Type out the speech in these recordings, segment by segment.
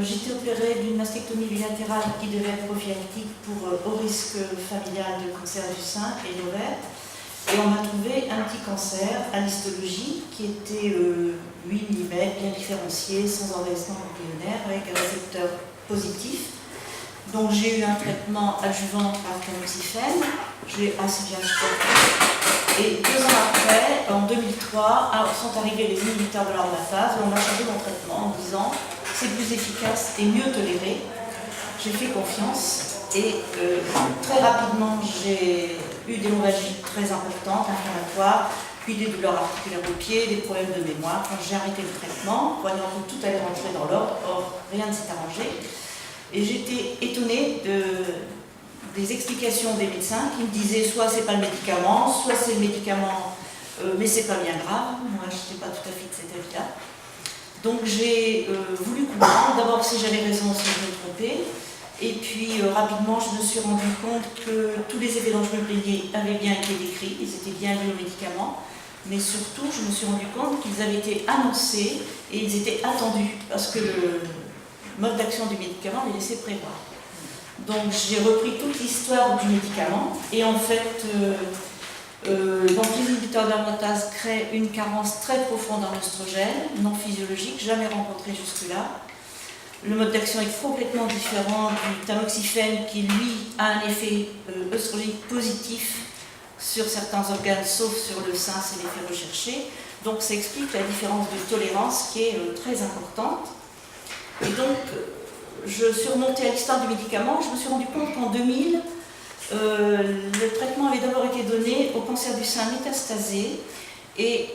J'étais opérée d'une mastectomie bilatérale qui devait être prophylactique pour haut risque familial de cancer du sein et de l'ovaire. Et on m'a trouvé un petit cancer à l'histologie qui était 8 mm, bien différencié, sans envahissement ganglionnaire, avec un récepteur positif. Donc j'ai eu un traitement adjuvant par tamoxifène, je l'ai assez bien supporté. Et 2 ans après, en 2003, sont arrivés les inhibiteurs de l'aromatase et on m'a changé mon traitement en disant c'est plus efficace et mieux toléré. J'ai fait confiance et très rapidement j'ai eu des hémorragies très importantes, inflammatoires, puis des douleurs articulaires au pied, des problèmes de mémoire. Quand j'ai arrêté le traitement, croyant que tout allait rentrer dans l'ordre, or rien ne s'est arrangé. Et j'étais étonnée des explications des médecins qui me disaient soit c'est pas le médicament, soit c'est le médicament, mais c'est pas bien grave. Moi, je n'étais pas tout à fait de cet avis-là. Donc j'ai voulu comprendre d'abord si j'avais raison, si je me trompais. Et puis rapidement, je me suis rendu compte que tous les effets dont je me plaignais avaient bien été décrits, ils étaient bien liés aux médicaments. Mais surtout, je me suis rendu compte qu'ils avaient été annoncés et ils étaient attendus parce que le mode d'action du médicament les laissait prévoir. Donc j'ai repris toute l'histoire du médicament et en fait, donc les inhibiteurs d'aromatase créent une carence très profonde en oestrogène, non physiologique, jamais rencontrée jusque-là. Le mode d'action est complètement différent du tamoxifène qui, lui, a un effet œstrogénique positif sur certains organes, sauf sur le sein, c'est l'effet recherché. Donc ça explique la différence de tolérance qui est très importante. Et donc, je suis remontée à l'histoire du médicament. Je me suis rendu compte qu'en 2000, le traitement avait d'abord été donné au cancer du sein métastasé et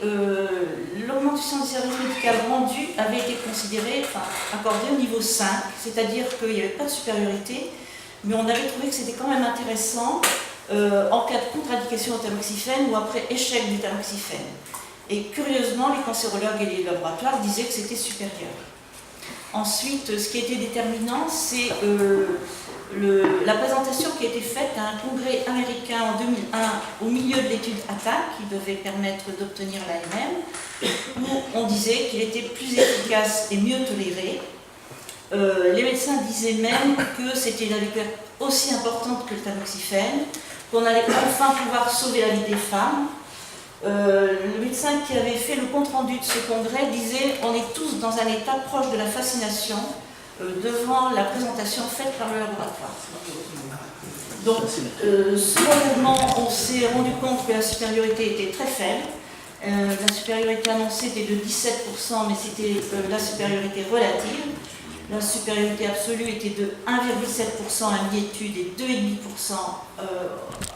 l'augmentation du service médical rendu avait été considérée, accordée au niveau 5, c'est-à-dire qu'il n'y avait pas de supériorité, mais on avait trouvé que c'était quand même intéressant en cas de contre-indication au tamoxifène ou après échec du tamoxifène. Et curieusement, les cancérologues et les laboratoires disaient que c'était supérieur. Ensuite, ce qui était déterminant, c'est la présentation qui a été faite à un congrès américain en 2001 au milieu de l'étude ATTAC, qui devait permettre d'obtenir l'AMM, où on disait qu'il était plus efficace et mieux toléré. Les médecins disaient même que c'était une découverte aussi importante que le tamoxifène, qu'on allait enfin pouvoir sauver la vie des femmes. Le médecin qui avait fait le compte-rendu de ce congrès disait on est tous dans un état proche de la fascination devant la présentation faite par le laboratoire. Donc, secondairement, on s'est rendu compte que la supériorité était très faible. La supériorité annoncée était de 17%, mais c'était la supériorité relative. La supériorité absolue était de 1,7% à mi-étude et 2,5%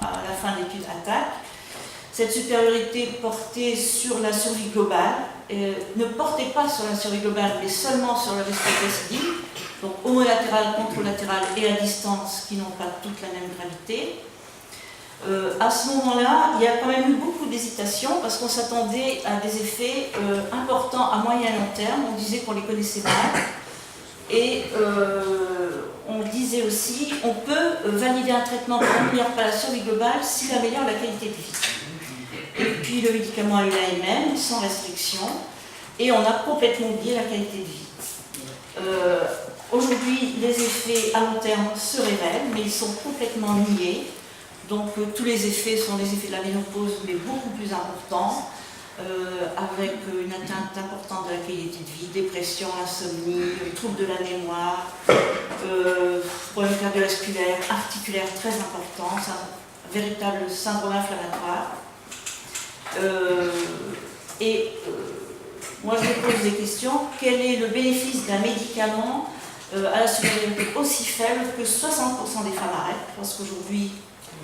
à la fin de l'étude ATTAC. Cette supériorité portait sur la survie globale, ne portait pas sur la survie globale, mais seulement sur le risque de récidive, donc homolatéral, controlatéral et à distance, qui n'ont pas toute la même gravité. À ce moment-là, il y a quand même eu beaucoup d'hésitation, parce qu'on s'attendait à des effets importants à moyen et long terme, on disait qu'on les connaissait mal, et on disait aussi on peut valider un traitement pour n'améliore pas la survie globale s'il améliore la qualité de vie. Et puis le médicament a eu l'AMM sans restriction et on a complètement oublié la qualité de vie. Aujourd'hui, les effets à long terme se révèlent, mais ils sont complètement niés. Donc tous les effets sont les effets de la ménopause, mais beaucoup plus importants, avec une atteinte importante de la qualité de vie, dépression, insomnie, troubles de la mémoire, problèmes cardiovasculaires, articulaires très importants, c'est un véritable syndrome inflammatoire. Moi je me pose des questions. Quel est le bénéfice d'un médicament à la supériorité aussi faible que 60% des femmes arrêtent? Parce qu'aujourd'hui,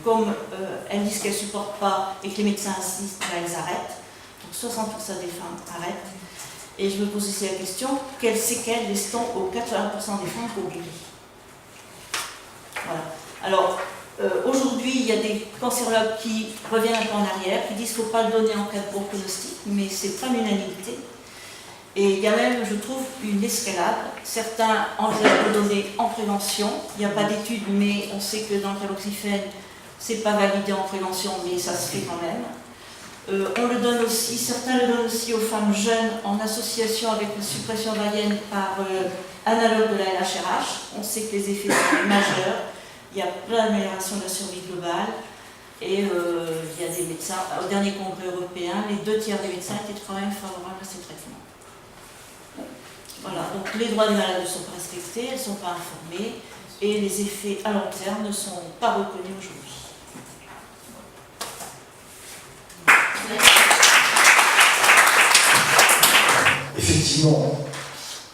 comme elles disent qu'elles ne supportent pas et que les médecins insistent, elles arrêtent. Donc 60% des femmes arrêtent. Et je me pose aussi la question, quelles séquelles laisse-t-on aux 80% des femmes qui oublient? Voilà. Alors, aujourd'hui, il y a des cancérologues qui reviennent un peu en arrière, qui disent qu'il ne faut pas le donner en cas de bon pronostic, mais ce n'est pas l'unanimité. Et il y a même, je trouve, une escalade. Certains envisagent de le donner en prévention. Il n'y a pas d'études, mais on sait que dans le tamoxifène, ce n'est pas validé en prévention, mais ça se fait quand même. On le donne aussi, certains le donnent aussi aux femmes jeunes en association avec la suppression ovarienne par analogue de la LHRH. On sait que les effets sont majeurs. Il y a plein d'améliorations de la survie globale. Et il y a des médecins, au dernier congrès européen, les 2 tiers des médecins étaient quand même favorables à ces traitements. Voilà, donc les droits des malades ne sont pas respectés, elles ne sont pas informées, et les effets à long terme ne sont pas reconnus aujourd'hui. Effectivement,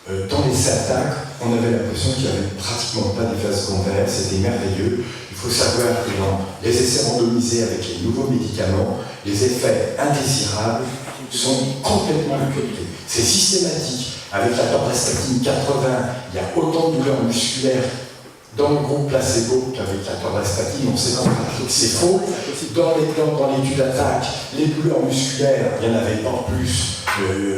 dans les attaques, on avait l'impression qu'il n'y avait pratiquement pas d'effets secondaires, c'était merveilleux. Il faut savoir que dans les essais randomisés avec les nouveaux médicaments, les effets indésirables sont complètement occultés. C'est systématique. Avec la torvastatine 80, il y a autant de douleurs musculaires dans le groupe placebo qu'avec la torvastatine. On sait en pratique que c'est faux. Dans l'étude d'attaque, les douleurs musculaires, il n'y en avait pas plus.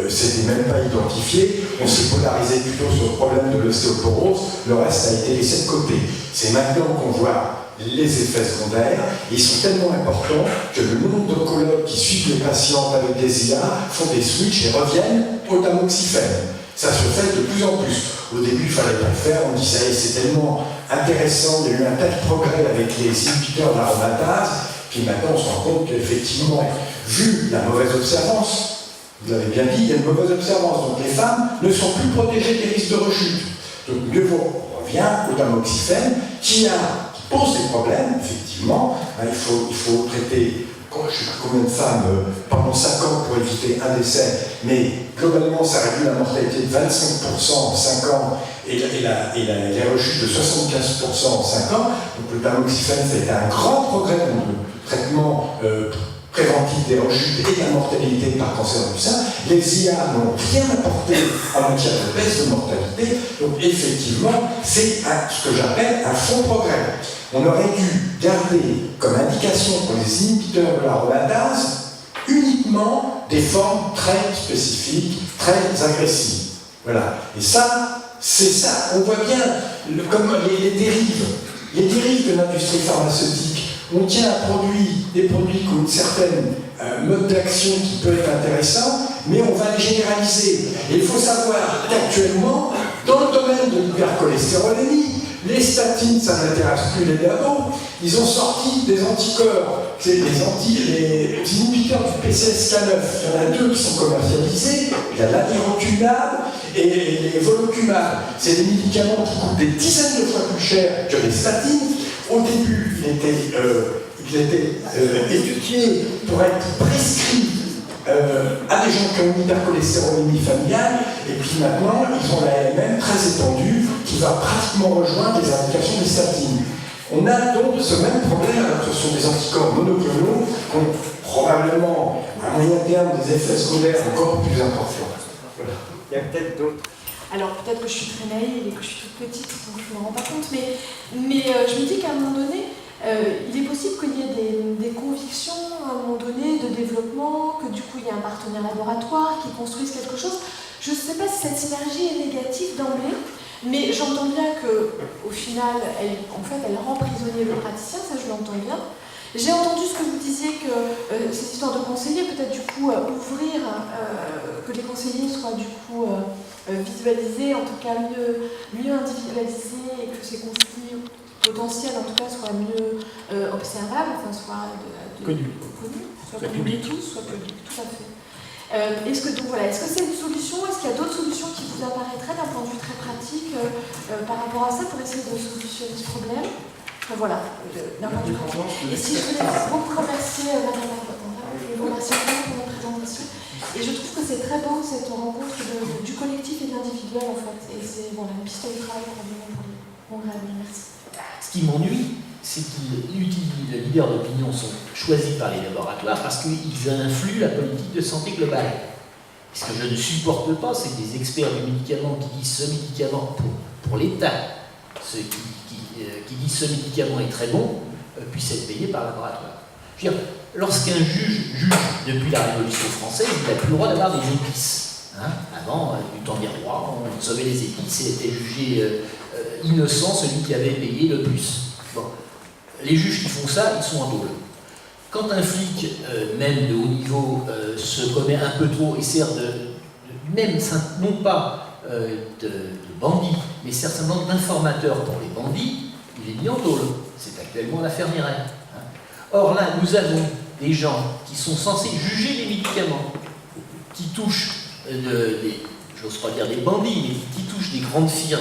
C'était même pas identifié. On s'est polarisé plutôt sur le problème de l'ostéoporose. Le reste a été laissé de côté. C'est maintenant qu'on voit les effets secondaires. Ils sont tellement importants que le nombre d'oncologues qui suivent les patients avec des IA font des switches et reviennent au tamoxifène. Ça se fait de plus en plus. Au début, il ne fallait pas le faire. On disait hey, c'est tellement intéressant, il y a eu un tel progrès avec les inhibiteurs d'aromatase. Puis maintenant, on se rend compte qu'effectivement, vu la mauvaise observance, vous l'avez bien dit, il y a une mauvaise observance. Donc les femmes ne sont plus protégées des risques de rechute. Donc mieux vaut, on revient au tamoxifène qui pose des problèmes, effectivement. Il faut traiter, je ne sais pas combien de femmes pendant 5 ans pour éviter un décès, mais globalement, ça réduit la mortalité de 25% en 5 ans et les rechutes de 75% en 5 ans. Donc le tamoxifène, c'était un grand progrès dans le traitement préventif des rechutes et de la mortalité par cancer du sein. Les IA n'ont rien apporté en matière de baisse de mortalité. Donc effectivement, c'est ce que j'appelle un fond progrès. On aurait dû garder comme indication pour les inhibiteurs de l'aromatase uniquement des formes très spécifiques, très agressives. Voilà. Et ça, c'est ça. On voit bien comme les dérives de l'industrie pharmaceutique. On tient des produits qui ont une certaine mode d'action qui peut être intéressant, mais on va les généraliser. Et il faut savoir qu'actuellement, dans le domaine de l'hypercholestérolémie, les statines, ça n'intéresse plus les labos. Ils ont sorti des anticorps, c'est les inhibiteurs du PCSK9. Il y en a 2 qui sont commercialisés. Il y a l'adirotumab et les volocumab. C'est des médicaments qui coûtent des dizaines de fois plus cher que les statines. Au début, il était étudié pour être prescrit à des gens qui ont une hypercholestérolémie familiale, et puis maintenant, ils ont la AMM très étendue qui va pratiquement rejoindre les indications des statines. On a donc ce même problème, alors que ce sont des anticorps monoclonaux qui ont probablement à moyen terme des effets secondaires encore plus importants. Voilà. Il y a peut-être d'autres. Alors peut-être que je suis très naïve et que je suis toute petite, donc je ne me rends pas compte, mais je me dis qu'à un moment donné, il est possible qu'il y ait des convictions à un moment donné de développement, que du coup il y a un partenaire laboratoire qui construise quelque chose. Je ne sais pas si cette synergie est négative d'emblée, mais j'entends bien qu'au final, elle rend prisonnier le praticien, ça je l'entends bien. J'ai entendu ce que vous disiez, que cette histoire de conseiller, peut-être du coup ouvrir, que les conseillers soient du coup visualisés, en tout cas mieux individualisés, et que ces conseillers potentiels en tout cas soient mieux observables, enfin soient connus, soit connus tous, soit publics, tout à fait. Est-ce que c'est une solution? Est-ce qu'il y a d'autres solutions qui vous apparaîtraient d'un point de vue très pratique par rapport à ça pour essayer de solutionner ce problème? Voilà, d'un point de vue pratique. Et si je voulais beaucoup remercier Madame la Rapporteure, je vous remercie beaucoup pour votre présentation. Et je trouve que c'est très beau cette rencontre du collectif et de l'individuel en fait. Et c'est une piste de travail probablement pour les congrès. Merci. Ce qui m'ennuie, c'est que les leaders d'opinion sont choisis par les laboratoires parce qu'ils influent la politique de santé globale. Ce que je ne supporte pas, c'est que des experts du médicament qui disent ce médicament pour l'État, ceux qui disent ce médicament est très bon, puissent être payés par le laboratoire. Je veux dire, lorsqu'un juge depuis la Révolution française, il n'a plus le droit d'avoir des épices. Avant, du temps des rois, on sauvait les épices et était jugé innocent celui qui avait payé le plus. Bon. Les juges qui font ça, ils sont en tôle. Quand un flic, même de haut niveau, se commet un peu trop et sert même non pas de bandits, mais certainement d'informateurs pour les bandits, il est mis en tôle. C'est actuellement l'affaire Mireille. Or là, nous avons des gens qui sont censés juger les médicaments, qui touchent, j'ose pas dire des bandits, mais qui touchent des grandes firmes,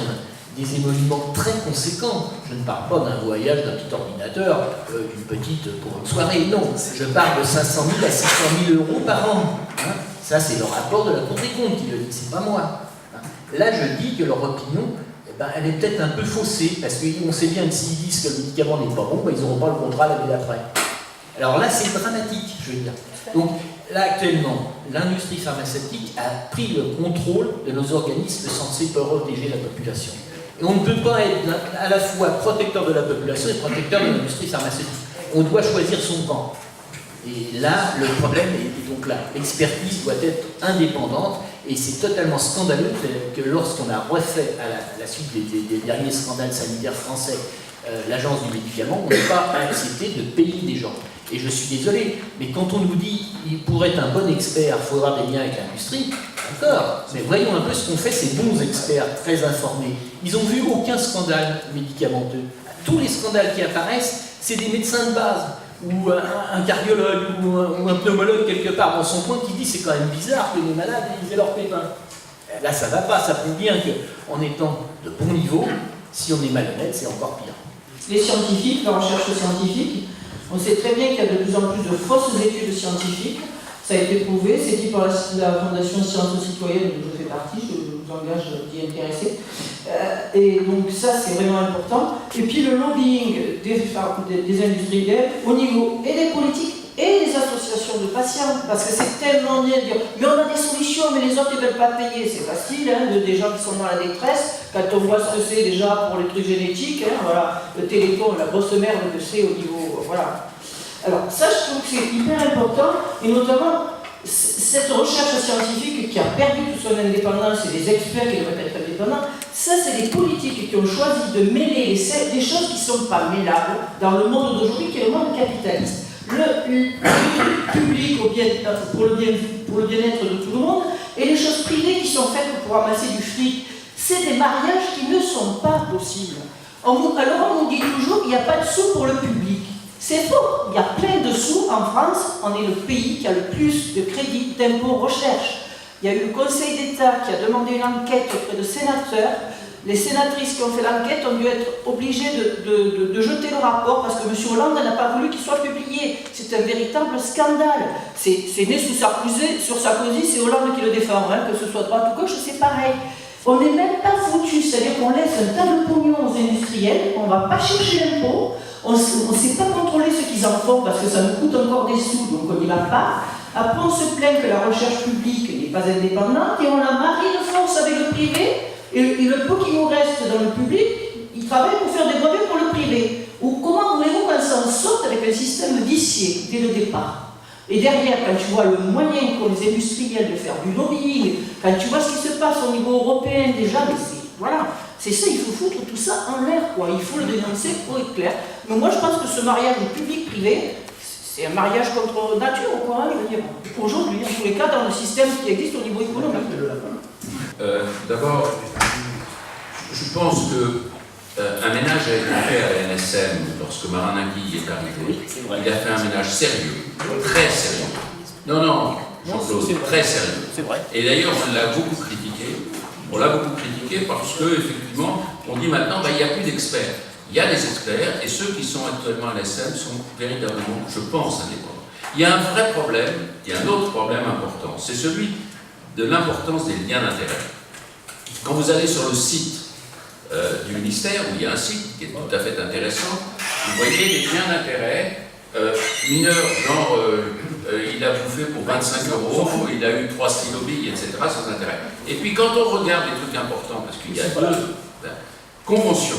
des émoluments très conséquents. Je ne parle pas d'un voyage d'un petit ordinateur, d'une petite pour une soirée, non. Je parle de 500 000 à 600 000 euros par an. Ça, c'est le rapport de la Cour des comptes qui le dit, c'est pas moi. Là, je dis que leur opinion, elle est peut-être un peu faussée, parce qu'on sait bien que s'ils disent que le médicament n'est pas bon, ils n'auront pas le contrat l'année d'après. Alors là, c'est dramatique, je veux dire. Donc, là, actuellement, l'industrie pharmaceutique a pris le contrôle de nos organismes censés protéger la population. Et on ne peut pas être à la fois protecteur de la population et protecteur de l'industrie pharmaceutique. On doit choisir son camp. Et là, le problème est donc là. L'expertise doit être indépendante et c'est totalement scandaleux que lorsqu'on a refait, à la suite des derniers scandales sanitaires français, l'agence du médicament, on n'ait pas accepté de payer des gens. Et je suis désolé, mais quand on nous dit qu'il pourrait être un bon expert, il faut avoir des liens avec l'industrie, d'accord, mais voyons un peu ce qu'ont fait ces bons experts, très informés. Ils n'ont vu aucun scandale médicamenteux. Tous les scandales qui apparaissent, c'est des médecins de base, ou un cardiologue, ou un pneumologue quelque part dans son coin qui dit c'est quand même bizarre que les malades aient leurs pépins. Là, ça ne va pas, ça prouve bien qu'en étant de bon niveau, si on est malhonnête, c'est encore pire. Les scientifiques, la recherche scientifique, on sait très bien qu'il y a de plus en plus de fausses études scientifiques. Ça a été prouvé, c'est dit par la Fondation Sciences Citoyennes, dont je fais partie, je vous engage d'y intéresser. Et donc ça, c'est vraiment important. Et puis le lobbying des industriels au niveau et des politiques et des associations de patients, parce que c'est tellement bien de dire mais on a des solutions, mais les autres ne veulent pas payer. C'est facile, des gens qui sont dans la détresse, quand on voit ce que c'est déjà pour les trucs génétiques, voilà, le Téléthon, la grosse merde que c'est au niveau, voilà. Alors ça, je trouve que c'est hyper important, et notamment cette recherche scientifique qui a perdu toute son indépendance, et les experts qui devraient être indépendants, ça c'est les politiques qui ont choisi de mêler des choses qui ne sont pas mêlables dans le monde d'aujourd'hui, qui est le monde capitaliste. Le public pour le bien-être de tout le monde, et les choses privées qui sont faites pour ramasser du fric. C'est des mariages qui ne sont pas possibles. Alors on nous dit toujours qu'il n'y a pas de sous pour le public. C'est faux. Il y a plein de sous en France. On est le pays qui a le plus de crédits d'impôt recherche. Il y a eu le Conseil d'État qui a demandé une enquête auprès de sénateurs. Les sénatrices qui ont fait l'enquête ont dû être obligées de jeter le rapport parce que M. Hollande n'a pas voulu qu'il soit publié. C'est un véritable scandale. C'est né sous Sarkozy, c'est Hollande qui le défend, que ce soit droite ou gauche, c'est pareil. On n'est même pas foutu, c'est-à-dire qu'on laisse un tas de pognon aux industriels, on ne va pas chercher l'impôt, on ne sait pas contrôler ce qu'ils en font parce que ça nous coûte encore des sous, donc on n'y va pas. Après, on se plaint que la recherche publique n'est pas indépendante et on la marie de force avec le privé. Et le peu qui nous reste dans le public, ils travaillent pour faire des brevets pour le privé. Ou comment voulez-vous qu'on s'en sorte avec un système vicié dès le départ? Et derrière, quand tu vois le moyen qu'ont les industriels de faire du lobbying, quand tu vois ce qui se passe au niveau européen déjà, mais c'est ça, il faut foutre tout ça en l'air, quoi. Il faut le dénoncer pour être clair. Mais moi, je pense que ce mariage public-privé, c'est un mariage contre nature, quoi, je veux dire. Aujourd'hui, en tous les cas, dans le système qui existe au niveau économique. D'abord, je pense qu'un ménage a été fait à la NSM lorsque Maranagui est arrivé. Il a fait un ménage sérieux, très sérieux. Non, Jean-Claude, très sérieux. C'est vrai. Et d'ailleurs, on l'a beaucoup critiqué. On l'a beaucoup critiqué parce qu'effectivement, on dit maintenant, il n'y a plus d'experts. Il y a des experts et ceux qui sont actuellement à l'NSM sont véritablement, je pense, indépendants. Il y a un vrai problème, il y a un autre problème important, c'est celui de l'importance des liens d'intérêt. Quand vous allez sur le site du ministère, où il y a un site qui est tout à fait intéressant, vous voyez les liens d'intérêt mineurs, genre il a bouffé pour 25 €, il a eu 3 stylobilles, etc., sans intérêt. Et puis quand on regarde les trucs importants, parce qu'il y a deux conventions,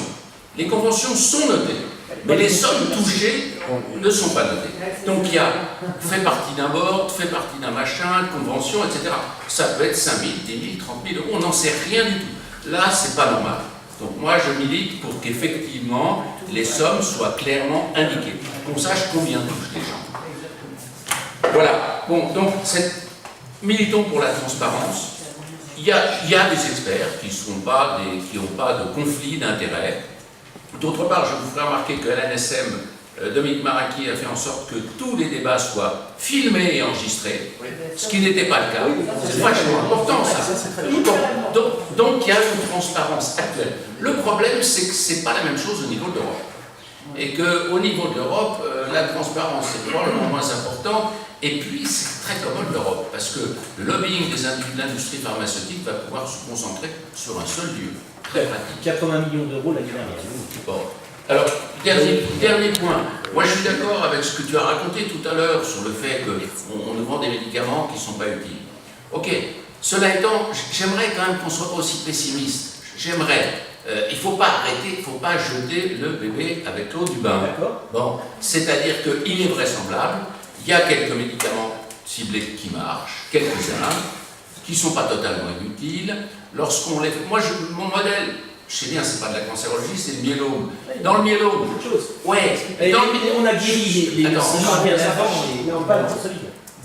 les conventions sont notées, mais les sommes touchées ne sont pas notées. Donc il y a fait partie d'un board, fait partie d'un machin, convention, etc. Ça peut être 5 000, 10 000, 30 000 €, on n'en sait rien du tout. Là, c'est pas normal. Donc moi, je milite pour qu'effectivement, les sommes soient clairement indiquées, qu'on sache combien touchent les gens. Voilà. Bon, donc, militons pour la transparence. il y a des experts qui n'ont pas de conflit d'intérêt. D'autre part, je vous ferai remarquer que l'ANSM, Dominique Maraki a fait en sorte que tous les débats soient filmés et enregistrés, ce qui n'était pas le cas. C'est vachement important, ça. Donc il y a une transparence actuelle. Le problème, c'est que ce n'est pas la même chose au niveau de l'Europe. Et qu'au niveau de l'Europe, la transparence est probablement moins importante. Et puis, c'est très commode l'Europe, parce que le lobbying de l'industrie pharmaceutique va pouvoir se concentrer sur un seul lieu. Très pratique. 80 millions d'euros l'année dernière. Bon. Alors, dernier point. Moi, je suis d'accord avec ce que tu as raconté tout à l'heure sur le fait qu'on nous vend des médicaments qui ne sont pas utiles. Ok. Cela étant, j'aimerais quand même qu'on ne soit pas aussi pessimiste. J'aimerais. Il ne faut pas arrêter, il ne faut pas jeter le bébé avec l'eau du bain. Bon. C'est-à-dire qu'il est vraisemblable, il y a quelques médicaments ciblés qui marchent, quelques-uns, qui ne sont pas totalement inutiles. Lorsqu'on les... Moi, mon modèle... Je sais bien, c'est pas de la cancérologie, c'est le myélome. Dans le myélome, ouais. On a guéri les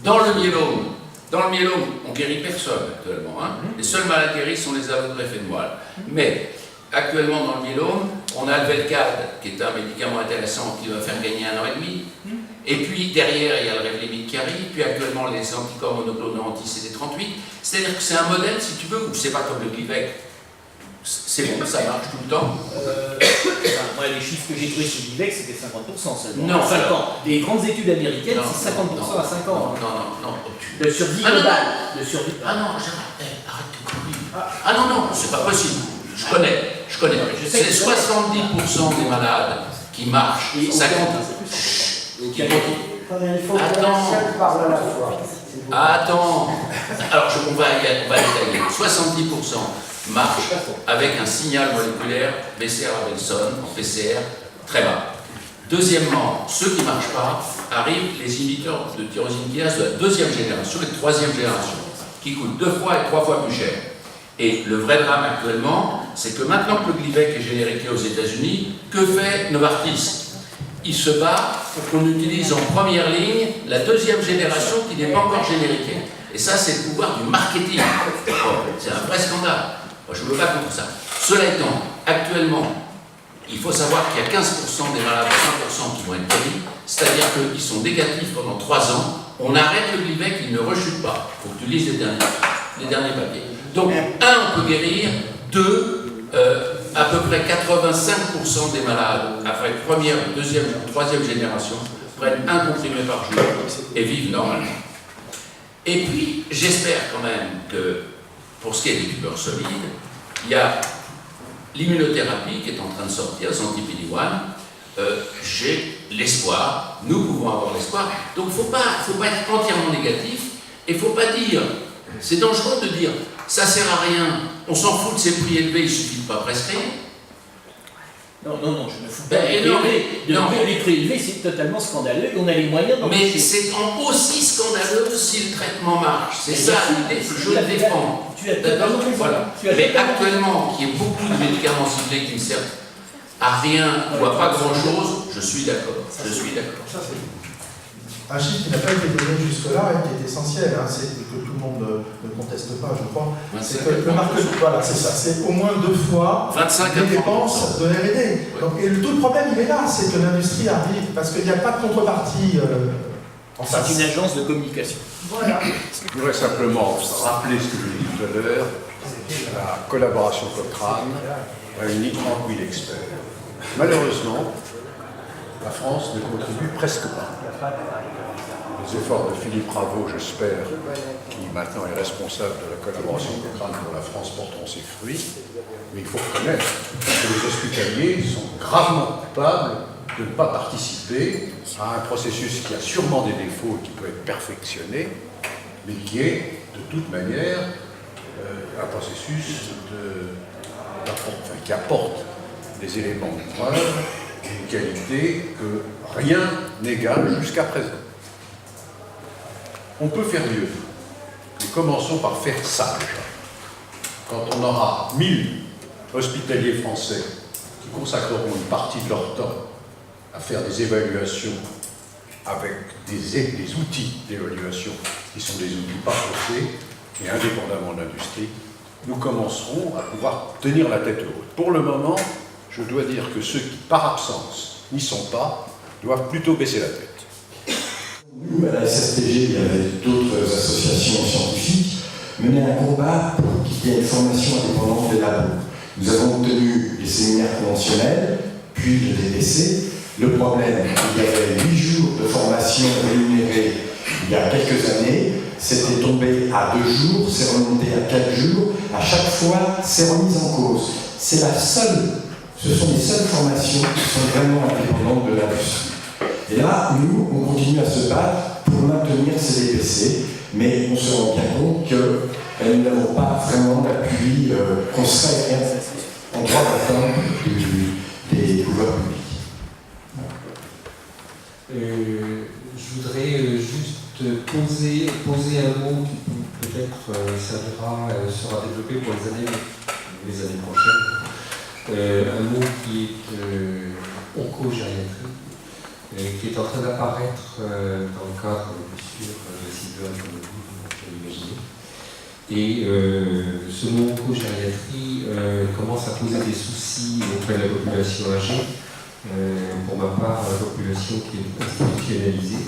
Dans le myélome, on guérit personne actuellement. Hein. Les seules malades guéries sont les aveux de greffes de moelle. Mais actuellement, dans le myélome, on a le Velcade, qui est un médicament intéressant qui va faire gagner 1 an et demi. Et puis derrière, il y a le Revlimid qui arrive. Puis actuellement, les anticorps monoclonaux anti-CD38. C'est-à-dire que c'est un modèle, si tu veux, où c'est pas comme le Glivec. C'est bon, ça marche tout le temps. Moi, les chiffres que j'ai trouvés sur Glivec, c'était 50% seulement. Non, 5 ans. Les grandes études américaines, c'est 50% à 5 ans. Non. De survie globale. Ah non, arrête de courir. Ah non, c'est pas possible. Je connais. C'est 70% des malades qui marchent. 50%. Attends. Alors, on va détailler. 70% marche avec un signal moléculaire BCR-Abelson en PCR très bas. Deuxièmement, ceux qui ne marchent pas, arrivent les inhibiteurs de tyrosine kinase de la 2e génération et 3e génération, qui coûtent 2 fois et 3 fois plus cher. Et le vrai drame actuellement, c'est que maintenant que le Glivec est génériqué aux États-Unis, que fait Novartis? Il se bat pour qu'on utilise en première ligne la 2e génération qui n'est pas encore génériquée. Et ça, c'est le pouvoir du marketing. C'est un vrai scandale. Moi, je ne veux pas contre ça. Cela étant, actuellement, il faut savoir qu'il y a 15% des malades, 100% qui vont être guéris, c'est-à-dire qu'ils sont négatifs pendant 3 ans. On arrête le Glivec, il ne rechute pas. Il faut que tu lises les derniers papiers. Donc, 1, on peut guérir. 2, à peu près 85% des malades, après 1re, 2e, 3e génération, prennent 1 comprimé par jour et vivent normalement. Et puis, j'espère quand même que, pour ce qui est des tumeurs solides, il y a l'immunothérapie qui est en train de sortir, anti-PD-1. J'ai l'espoir, nous pouvons avoir l'espoir. Donc il ne faut pas être entièrement négatif et il ne faut pas dire, c'est dangereux de dire, ça ne sert à rien, on s'en fout de ces prix élevés, il ne suffit de pas prescrire. Non, je me fous pas des prix élevés. Les prix élevés, c'est totalement scandaleux et on a les moyens d'en Mais c'est aussi scandaleux si le traitement marche. C'est ça l'idée, je la défends. Voilà. Mais actuellement, qu'il y ait beaucoup de médicaments ciblés qui ne servent à rien ou à pas grand-chose, je suis d'accord. Un chiffre qui n'a pas été donné jusque-là et qui est essentiel, hein, c'est que tout le monde ne conteste pas, je crois. C'est que le marketing, voilà, c'est ça, c'est au moins 2 fois les dépenses de R&D. Et tout le problème, il est là, c'est que l'industrie arrive, parce qu'il n'y a pas de contrepartie en face. C'est une agence de communication. Voilà. Je voudrais simplement rappeler ce que je dis tout à l'heure. La collaboration Cochrane réunit 30 000 experts. Malheureusement, la France ne contribue presque pas. Les efforts de Philippe Raveau, j'espère, qui maintenant est responsable de la collaboration Cochrane pour la France, porteront ses fruits. Mais il faut reconnaître que les hospitaliers sont gravement coupables de ne pas participer à un processus qui a sûrement des défauts et qui peut être perfectionné, mais qui est de toute manière un processus qui apporte des éléments de preuve d'une qualité que rien n'égale jusqu'à présent. On peut faire mieux, mais commençons par faire sage. Quand on aura 1000 hospitaliers français qui consacreront une partie de leur temps à faire des évaluations avec des outils d'évaluation qui sont des outils pas faussés et indépendamment de l'industrie, nous commencerons à pouvoir tenir la tête haute. Pour le moment, je dois dire que ceux qui, par absence, n'y sont pas, doivent plutôt baisser la tête. Nous, à la SSTG, il y avait d'autres associations scientifiques, menaient un combat pour qu'il y ait une formation indépendante des labos. Nous avons obtenu les séminaires conventionnels, puis le DPC. Le problème, il y avait 8 jours de formation rémunérée il y a quelques années, c'était tombé à 2 jours, c'est remonté à 4 jours, à chaque fois, c'est remis en cause. Ce sont les seules formations qui sont vraiment indépendantes de l'industrie. Et là, nous, on continue à se battre pour maintenir ces DPC, mais on se rend bien compte que nous n'avons pas vraiment l'appui qu'on serait en droit d'attendre des pouvoirs publics. Je voudrais juste poser un mot qui peut-être sera développé pour les années prochaines. Un mot qui est oncogériatrie, qui est en train d'apparaître dans le cadre sur le site web comme vous pouvez l'imaginer. Et ce mot oncogériatrie commence à poser des soucis auprès de la population âgée. Pour ma part, la population qui est institutionnalisée,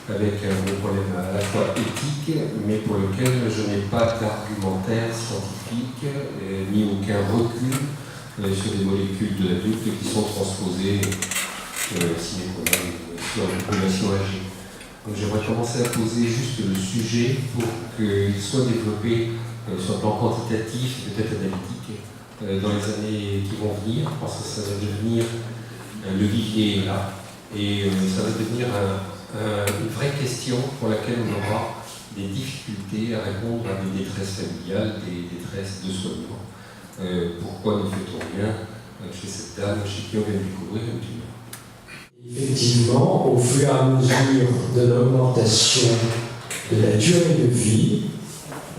avec un problème à la fois éthique, mais pour lequel je n'ai pas d'argumentaire scientifique, ni aucun recul sur des molécules de l'adulte qui sont transposées sur la population âgée. Donc j'aimerais commencer à poser juste le sujet pour qu'il soit développé sur le plan quantitatif et peut-être analytique dans les années qui vont venir, parce que ça va devenir le vivier est là, et ça va devenir une vraie question pour laquelle on aura des difficultés à répondre à des détresses familiales, des détresses de soignants. Pourquoi ne fait-on rien chez cette dame, chez qui on vient de découvrir une tumeur? Effectivement, au fur et à mesure de l'augmentation de la durée de vie,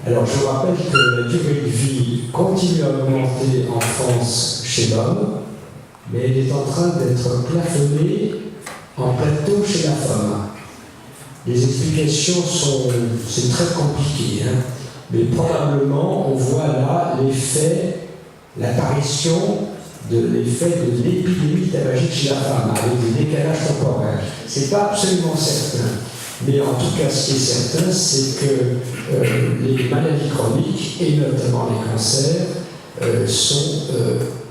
alors je rappelle que la durée de vie continue à augmenter en France chez l'homme, mais elle est en train d'être plafonnée en plateau chez la femme. Les explications c'est très compliqué, mais probablement on voit là l'apparition de l'effet de l'épidémie tabagique chez la femme, avec des décalages temporels. C'est pas absolument certain, mais en tout cas ce qui est certain, c'est que les maladies chroniques, et notamment les cancers, sont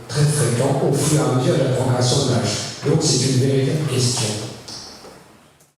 très fréquents au fur et à mesure de la progression de l'âge. Donc c'est une véritable question.